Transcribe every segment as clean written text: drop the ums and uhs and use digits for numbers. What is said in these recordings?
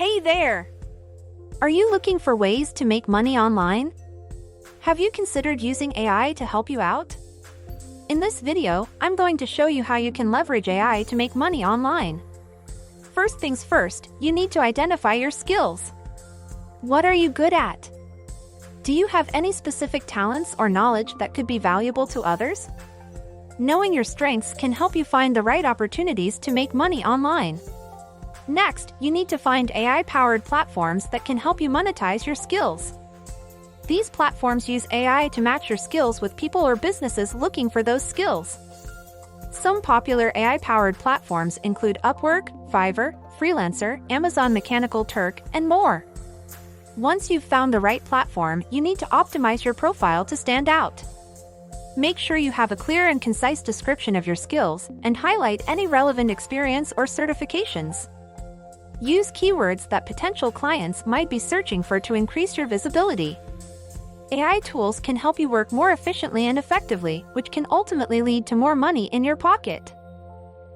Hey there! Are you looking for ways to make money online? Have you considered using AI to help you out? In this video, I'm going to show you how you can leverage AI to make money online. First things first, you need to identify your skills. What are you good at? Do you have any specific talents or knowledge that could be valuable to others? Knowing your strengths can help you find the right opportunities to make money online. Next, you need to find AI-powered platforms that can help you monetize your skills. These platforms use AI to match your skills with people or businesses looking for those skills. Some popular AI-powered platforms include Upwork, Fiverr, Freelancer, Amazon Mechanical Turk, and more. Once you've found the right platform, you need to optimize your profile to stand out. Make sure you have a clear and concise description of your skills and highlight any relevant experience or certifications. Use keywords that potential clients might be searching for to increase your visibility. AI tools can help you work more efficiently and effectively, which can ultimately lead to more money in your pocket.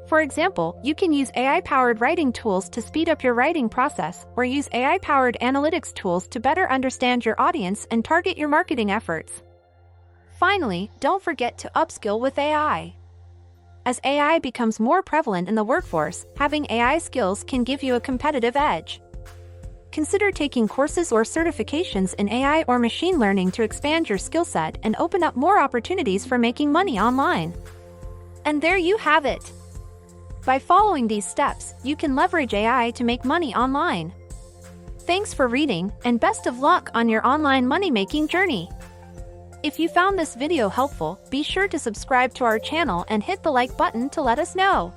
For example, you can use AI-powered writing tools to speed up your writing process, or use AI-powered analytics tools to better understand your audience and target your marketing efforts. Finally, don't forget to upskill with AI. As AI becomes more prevalent in the workforce, having AI skills can give you a competitive edge. Consider taking courses or certifications in AI or machine learning to expand your skill set and open up more opportunities for making money online. And there you have it. By following these steps, you can leverage AI to make money online. Thanks for reading, and best of luck on your online money-making journey. If you found this video helpful, be sure to subscribe to our channel and hit the like button to let us know.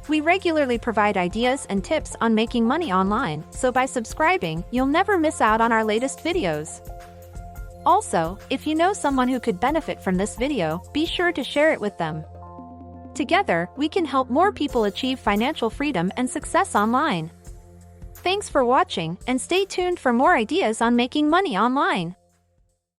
We regularly provide ideas and tips on making money online, so by subscribing, you'll never miss out on our latest videos. Also, if you know someone who could benefit from this video, be sure to share it with them. Together, we can help more people achieve financial freedom and success online. Thanks for watching, and stay tuned for more ideas on making money online.